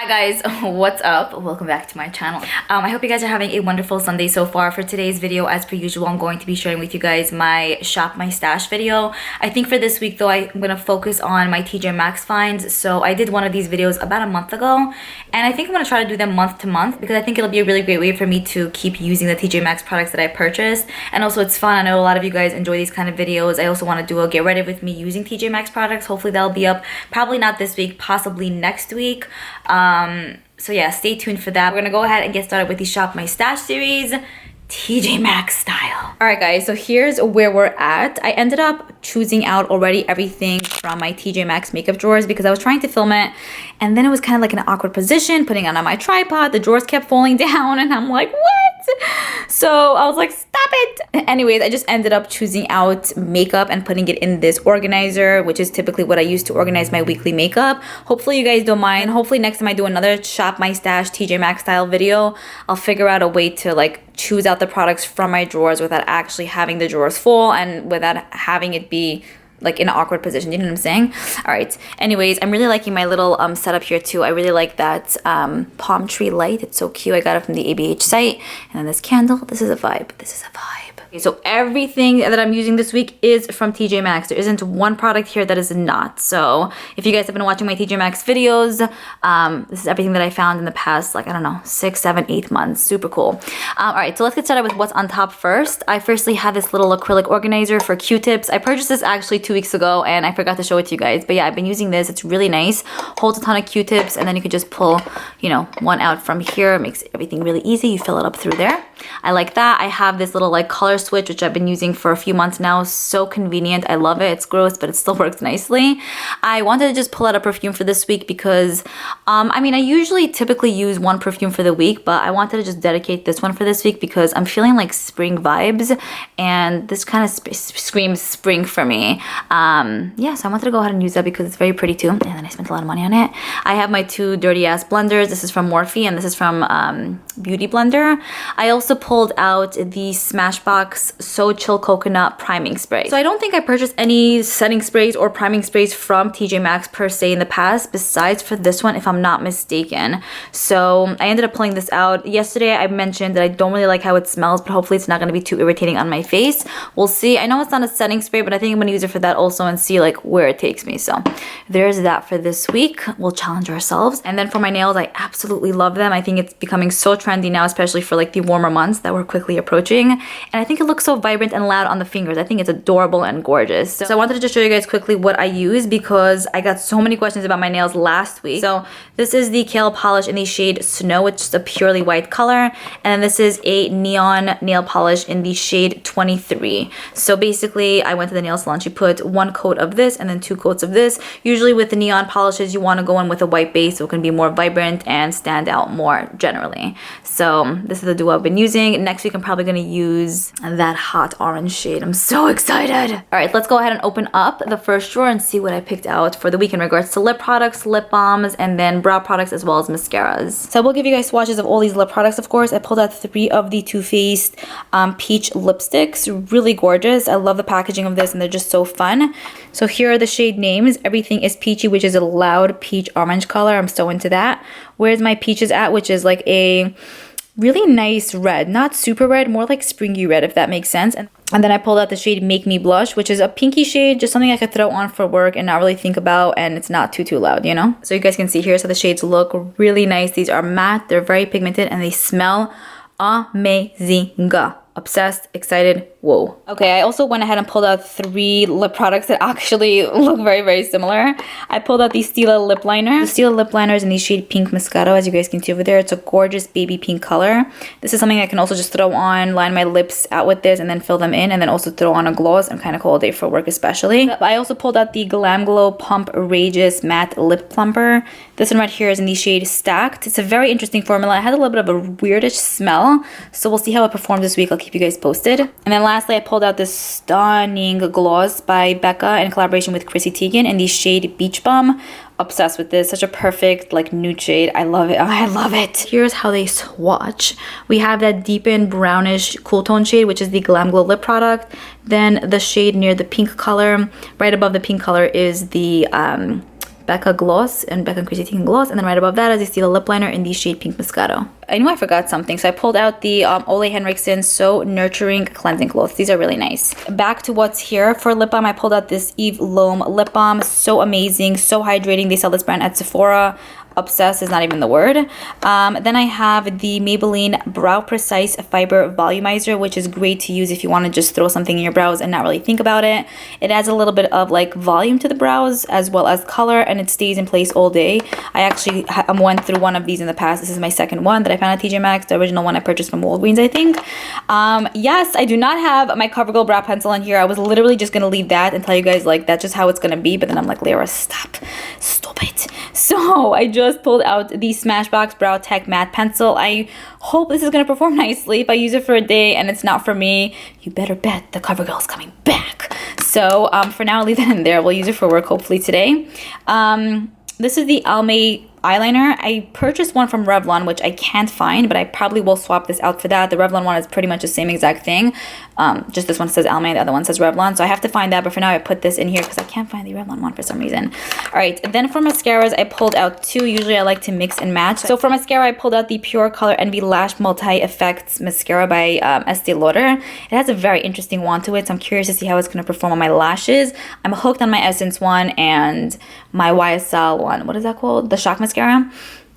Hi guys, what's up? Welcome back to my channel. I hope you guys are having a wonderful Sunday so far. For today's video, as per usual, I'm going to be sharing with you guys my shop my stash video. I think for this week though, I'm going to focus on my TJ Maxx finds. So I did one of these videos about a month ago, and I think I'm going to try to do them month to month because I think it'll be a really great way for me to keep using the TJ Maxx products that I purchased. And also it's fun. I know a lot of you guys enjoy these kind of videos. I also want to do a get ready with me using TJ Maxx products. Hopefully that'll be up probably not this week, possibly next week. So yeah, stay tuned for that. We're gonna go ahead and get started with the Shop My Stash series, TJ Maxx style. Alright guys, so here's where we're at. I ended up choosing out already everything from my TJ Maxx makeup drawers because I was trying to film it and then it was kind of like an awkward position, putting it on my tripod. The drawers kept falling down and I'm like, what? So I was like, stop it. Anyways, I just ended up choosing out makeup and putting it in this organizer, which is typically what I use to organize my weekly makeup. Hopefully you guys don't mind. Hopefully next time I do another Shop My Stash TJ Maxx style video, I'll figure out a way to like choose out the products from my drawers without actually having the drawers full and without having it be like in an awkward position. You know what I'm saying? All right. Anyways, I'm really liking my little setup here too. I really like that palm tree light. It's so cute. I got it from the ABH site. And then this candle. This is a vibe. This is a vibe. Okay, so everything that I'm using this week is from TJ Maxx. There isn't one product here that is not. So if you guys have been watching my TJ Maxx videos, this is everything that I found in the past, like, I don't know, 6, 7, 8 months. Super cool. All right, so let's get started with what's on top first. I firstly have this little acrylic organizer for Q-tips. I purchased this actually 2 weeks ago and I forgot to show it to you guys. But yeah, I've been using this. It's really nice. Holds a ton of Q-tips and then you can just pull, you know, one out from here. It makes everything really easy. You fill it up through there. I like that. I have this little like color switch, which I've been using for a few months now. So convenient. I love it. It's gross, but it still works nicely. I wanted to just pull out a perfume for this week because, I mean, I usually typically use one perfume for the week, but I wanted to just dedicate this one for this week because I'm feeling like spring vibes and this kind of screams spring for me. Yeah, so I wanted to go ahead and use that because it's very pretty too. And then I spent a lot of money on it. I have my two dirty ass blenders. This is from Morphe and this is from Beauty Blender. I also pulled out the Smashbox So Chill Coconut Priming Spray. So I don't think I purchased any setting sprays or priming sprays from TJ Maxx per se in the past, besides for this one, if I'm not mistaken. So I ended up pulling this out. Yesterday I mentioned that I don't really like how it smells, but hopefully it's not going to be too irritating on my face. We'll see. I know it's not a setting spray, but I think I'm going to use it for that also and see like where it takes me. So there's that for this week. We'll challenge ourselves. And then for my nails, I absolutely love them. I think it's becoming so trendy now, especially for like the warmer months that we're quickly approaching. And I think it looks so vibrant and loud on the fingers. I think it's adorable and gorgeous. So I wanted to just show you guys quickly what I use because I got so many questions about my nails last week. So this is the Kale Polish in the shade Snow, which is a purely white color. And this is a neon nail polish in the shade 23. So basically I went to the nail salon. She put one coat of this and then 2 coats of this. Usually with the neon polishes, you want to go in with a white base so it can be more vibrant and stand out more generally. So this is the duo I've been using. Next week I'm probably going to use that hot orange shade. I'm so excited. All right, let's go ahead and open up the first drawer and see what I picked out for the week in regards to lip products, lip balms, and then brow products as well as mascaras. So I will give you guys swatches of all these lip products, of course. I pulled out 3 of the Too Faced peach lipsticks. Really gorgeous. I love the packaging of this and they're just so fun. So here are the shade names. Everything is peachy, which is a loud peach orange color. I'm so into that. Where's my peaches at, which is like a really nice red, not super red, more like springy red, if that makes sense. And then I pulled out the shade Make Me Blush, which is a pinky shade, just something I could throw on for work and not really think about, and it's not too loud, you know? So you guys can see here, so the shades look really nice. These are matte, they're very pigmented, and they smell amazing. Obsessed, excited, whoa. Okay, I also went ahead and pulled out 3 lip products that actually look very, very similar. I pulled out the Stila lip liner. The Stila lip liner is in the shade Pink Moscato, as you guys can see over there. It's a gorgeous baby pink color. This is something I can also just throw on, line my lips out with this, and then fill them in, and then also throw on a gloss and kind of call it a day for work especially. I also pulled out the Glam Glow Pump Rageous Matte Lip Plumper. This one right here is in the shade Stacked. It's a very interesting formula. It has a little bit of a weirdish smell, so we'll see how it performs this week. I'll keep you guys posted. And then lastly, I pulled out this stunning gloss by Becca in collaboration with Chrissy Teigen in the shade Beach Bum. Obsessed with this. Such a perfect like nude shade. I love it. I love it. Here's how they swatch. We have that deepened brownish cool tone shade, which is the Glam Glow lip product. Then the shade near the pink color. Right above the pink color is the Becca Gloss and Becca Crazy Teen Gloss. And then right above that is I see the lip liner in the shade Pink Moscato. I knew I forgot something, so I pulled out the Ole Henriksen So Nurturing Cleansing Cloth. These are really nice. Back to what's here. For lip balm, I pulled out this Eve L'Homme lip balm. So amazing, so hydrating. They sell this brand at Sephora. Obsessed is not even the word. Then I have the Maybelline Brow Precise Fiber Volumizer, which is great to use if you want to just throw something in your brows and not really think about it. It adds a little bit of like volume to the brows as well as color, and it stays in place all day. I actually went through one of these in the past. This is my second one that I found at TJ Maxx. The original one I purchased from Walgreens, I think. Yes, I do not have my CoverGirl brow pencil in here. I was literally just going to leave that and tell you guys like that's just how it's going to be, but then I'm like, Liora, stop it. So I just pulled out the Smashbox Brow Tech Matte Pencil. I hope this is going to perform nicely. If I use it for a day and it's not for me, you better bet the CoverGirl is coming back. So for now, I'll leave that in there. We'll use it for work hopefully today. This is the Almay eyeliner. I purchased one from Revlon, which I can't find, but I probably will swap this out for that. The Revlon one is pretty much the same exact thing. Just this one says Almay, the other one says Revlon. So I have to find that, but for now I put this in here because I can't find the Revlon one for some reason. All right, then for mascaras, I pulled out two. Usually I like to mix and match. So for mascara, I pulled out the Pure Color Envy Lash Multi-Effects Mascara by Estee Lauder. It has a very interesting wand to it, so I'm curious to see how it's going to perform on my lashes. I'm hooked on my Essence one and my YSL one. What is that called? The Shock Mascara.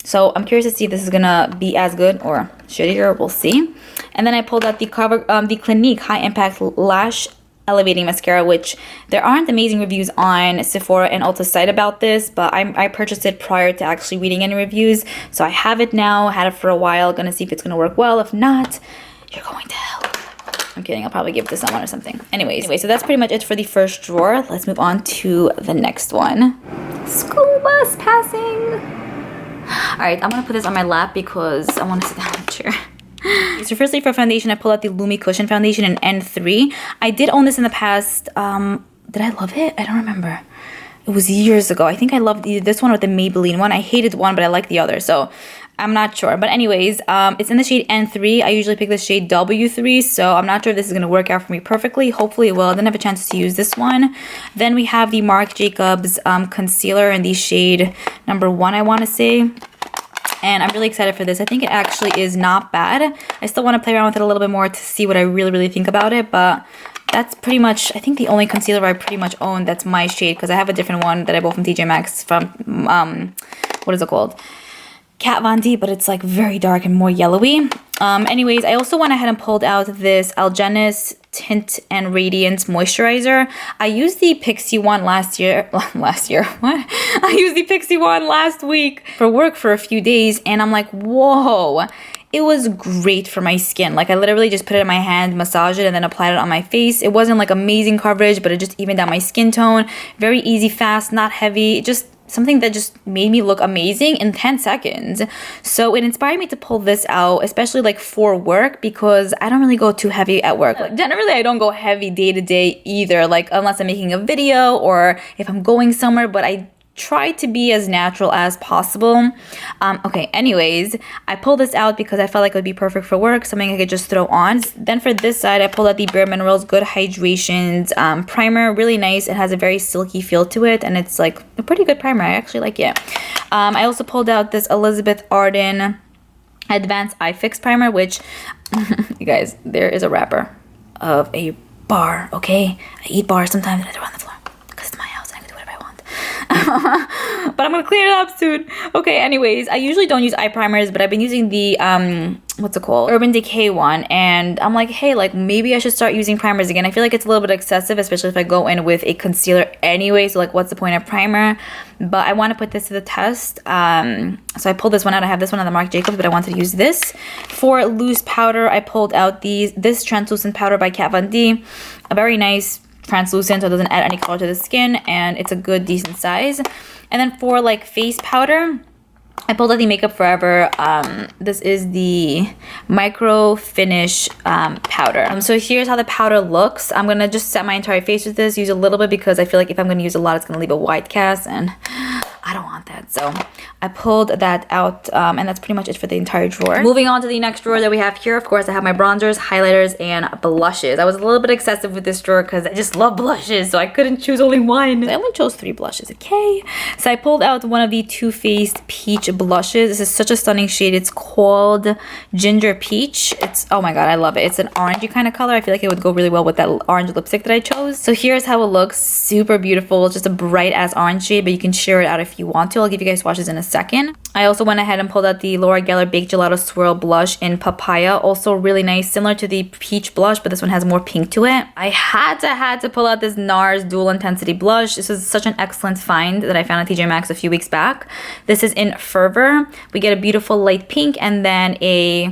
So I'm curious to see if this is gonna be as good or shittier. We'll see. And then I pulled out the Clinique High Impact Lash Elevating Mascara, which there aren't amazing reviews on Sephora and Ulta site about this, but I purchased it prior to actually reading any reviews. So I have it now, had it for a while, gonna see if it's gonna work well. If not, you're going to hell. I'm kidding, I'll probably give it to someone or something. Anyway, so that's pretty much it for the first drawer. Let's move on to the next one. School bus passing. All right, I'm gonna put this on my lap because I want to sit down in the chair. So firstly, for foundation, I pulled out the Lumi Cushion Foundation in N3. I did own this in the past. Did I love it? I don't remember. It was years ago. I think I loved either this one or the Maybelline one. I hated one, but I liked the other, so I'm not sure. But anyways, it's in the shade N3. I usually pick the shade W3, so I'm not sure if this is going to work out for me perfectly. Hopefully it will. I didn't have a chance to use this one. Then we have the Marc Jacobs concealer in the shade number 1, I want to say. And I'm really excited for this. I think it actually is not bad. I still want to play around with it a little bit more to see what I really think about it, but that's pretty much, I think, the only concealer I pretty much own that's my shade, because I have a different one that I bought from TJ Maxx from, what is it called? Kat Von D, but it's like very dark and more yellowy. Anyways, I also went ahead and pulled out this Algenist Tint and Radiance Moisturizer. I used the Pixie one last year. What? I used the Pixie one last week for work for a few days, and I'm like, whoa. It was great for my skin. Like, I literally just put it in my hand, massaged it, and then applied it on my face. It wasn't like amazing coverage, but it just evened out my skin tone. Very easy, fast, not heavy. Just something that just made me look amazing in 10 seconds. So it inspired me to pull this out, especially like for work, because I don't really go too heavy at work. Like, generally, I don't go heavy day to day either, like unless I'm making a video or if I'm going somewhere, but I try to be as natural as possible. Okay, anyways, I pulled this out because I felt like it would be perfect for work, something I could just throw on. Then for this side, I pulled out the Bare Minerals Good Hydrations primer. Really nice. It has a very silky feel to it, and it's like a pretty good primer. I actually like it. I also pulled out this Elizabeth Arden Advanced Eye Fix primer, which, you guys, there is a wrapper of a bar, okay? I eat bars sometimes and I throw it on the floor because it's my house and I can do whatever I want. But I'm gonna clean it up soon. Okay, anyways, I usually don't use eye primers, but I've been using the what's it called, Urban Decay one, and I'm like, hey, like maybe I should start using primers again. I feel like it's a little bit excessive, especially if I go in with a concealer anyway, so like what's the point of primer? But I want to put this to the test, so I pulled this one out. I have this one on the Marc Jacobs, but I wanted to use this. For loose powder, I pulled out this translucent powder by Kat Von D. A very nice translucent, so it doesn't add any color to the skin, and it's a good decent size. And then for like face powder, I pulled out the Makeup Forever. This is the Micro Finish powder. So here's how the powder looks. I'm gonna just set my entire face with this, use a little bit because I feel like if I'm gonna use a lot, it's gonna leave a wide cast, and I don't want that. So I pulled that out, and that's pretty much it for the entire drawer. Moving on to the next drawer that we have here, of course, I have my bronzers, highlighters, and blushes. I was a little bit excessive with this drawer because I just love blushes, so I couldn't choose only one. I only chose 3 blushes, okay? So I pulled out one of the Too Faced Peach blushes. This is such a stunning shade. It's called Ginger Peach. It's, oh my god, I love it. It's an orangey kind of color. I feel like it would go really well with that orange lipstick that I chose. So here's how it looks. Super beautiful. Just a bright ass orange shade, but you can share it out if you want to. I'll give you guys swatches in a second. I also went ahead and pulled out the Liora Baked Gelato Swirl blush in Papaya. Also really nice, similar to the peach blush, but this one has more pink to it. I had to pull out this NARS Dual Intensity blush. This is such an excellent find that I found at TJ Maxx a few weeks back. This is in Fervor. We get a beautiful light pink and then a,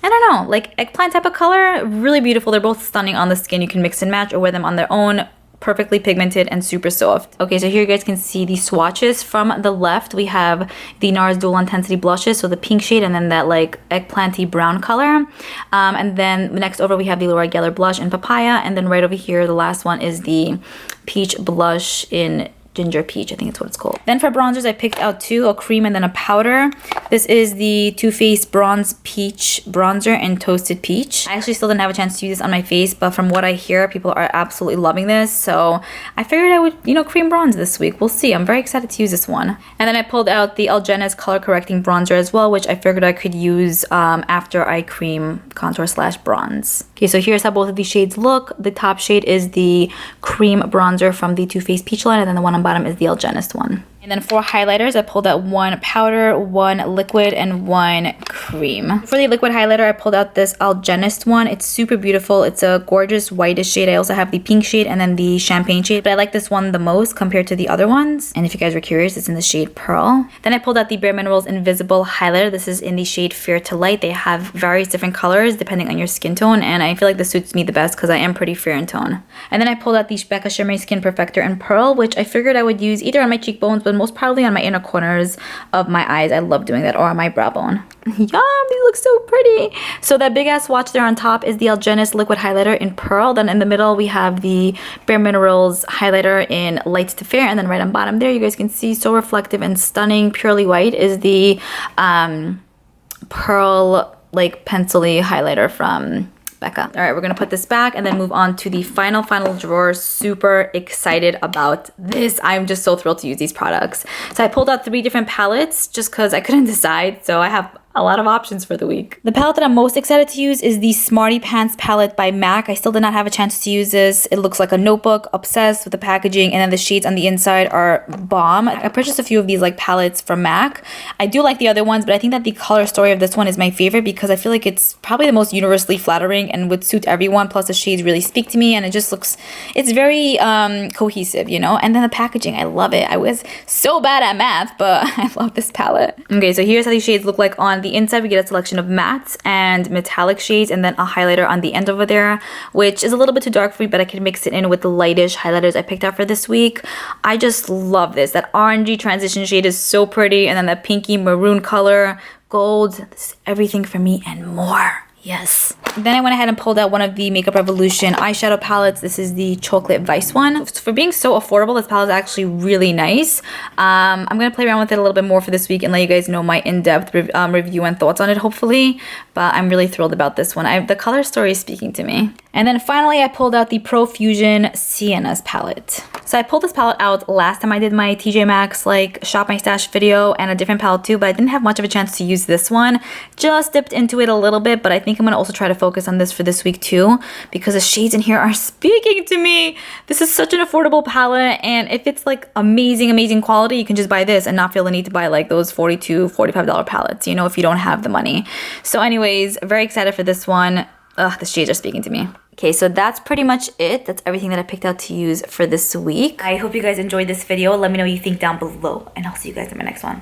I don't know, like eggplant type of color. Really beautiful. They're both stunning on the skin. You can mix and match or wear them on their own. Perfectly pigmented and super soft. Okay, so here you guys can see the swatches. From the left, we have the NARS Dual Intensity blushes, so the pink shade and then that like eggplanty brown color. And then next over, we have the Liora blush in Papaya, and then right over here, the last one is the peach blush in Ginger Peach, I think it's what it's called. Then for bronzers, I picked out 2, a cream and then a powder. This is the Too Faced Bronze Peach Bronzer in Toasted Peach. I actually still didn't have a chance to use this on my face, but from what I hear, people are absolutely loving this. So I figured I would, you know, cream bronze this week. We'll see. I'm very excited to use this one. And then I pulled out the Algena's Color Correcting Bronzer as well, which I figured I could use after I cream contour / bronze. Okay, so here's how both of these shades look. The top shade is the cream bronzer from the Too Faced Peach line, and then the one on bottom is the Algena's one. And then for highlighters, I pulled out 1 powder, 1 liquid, and 1 cream. For the liquid highlighter, I pulled out this Algenist one. It's super beautiful. It's a gorgeous whitish shade. I also have the pink shade and then the champagne shade, but I like this one the most compared to the other ones. And if you guys were curious, it's in the shade Pearl. Then I pulled out the Bare Minerals Invisible Highlighter. This is in the shade Fair to Light. They have various different colors depending on your skin tone, and I feel like this suits me the best because I am pretty fair in tone. And then I pulled out the Becca Shimmery Skin Perfector in Pearl, which I figured I would use either on my cheekbones, but most probably on my inner corners of my eyes. I love doing that, or on my brow bone. Yum, these look so pretty. So that big ass swatch there on top is the Algenis Liquid Highlighter in Pearl. Then in the middle, we have the Bare Minerals Highlighter in Light to Fair. And then right on bottom there, you guys can see, so reflective and stunning, purely white, is the Pearl like pencil-y highlighter from Becca. All right, we're gonna put this back and then move on to the final drawer. Super excited about this. I'm just so thrilled to use these products. So I pulled out 3 different palettes just because I couldn't decide. So I have a lot of options for the week. The palette that I'm most excited to use is the Smarty Pants palette by MAC. I still did not have a chance to use this. It looks like a notebook, obsessed with the packaging, and then the shades on the inside are bomb. I purchased a few of these like palettes from MAC. I do like the other ones, but I think that the color story of this one is my favorite because I feel like it's probably the most universally flattering and would suit everyone. Plus the shades really speak to me, and it just looks, it's very cohesive, you know? And then the packaging, I love it. I was so bad at math, but I love this palette. Okay, so here's how these shades look like on the inside. We get a selection of mattes and metallic shades, and then a highlighter on the end over there, which is a little bit too dark for me, but I can mix it in with the lightish highlighters I picked out for this week. I just love this. That orangey transition shade is so pretty, and then that pinky maroon color, gold, this is everything for me and more. Yes. Then I went ahead and pulled out one of the Makeup Revolution eyeshadow palettes. This is the Chocolate Vice one. For being so affordable, this palette is actually really nice. I'm going to play around with it a little bit more for this week and let you guys know my in-depth review and thoughts on it, hopefully. But I'm really thrilled about this one. The color story is speaking to me. And then finally, I pulled out the Profusion Sienna's palette. So I pulled this palette out last time I did my TJ Maxx like shop my stash video, and a different palette too, but I didn't have much of a chance to use this one. Just dipped into it a little bit, but I think I'm gonna also try to focus on this for this week too, because the shades in here are speaking to me. This is such an affordable palette, and if it's like amazing quality, you can just buy this and not feel the need to buy like those $42, $45 palettes, you know, if you don't have the money. So anyways, very excited for this one. Ugh, the shades are speaking to me. Okay, so that's pretty much it. That's everything that I picked out to use for this week. I hope you guys enjoyed this video. Let me know what you think down below, and I'll see you guys in my next one.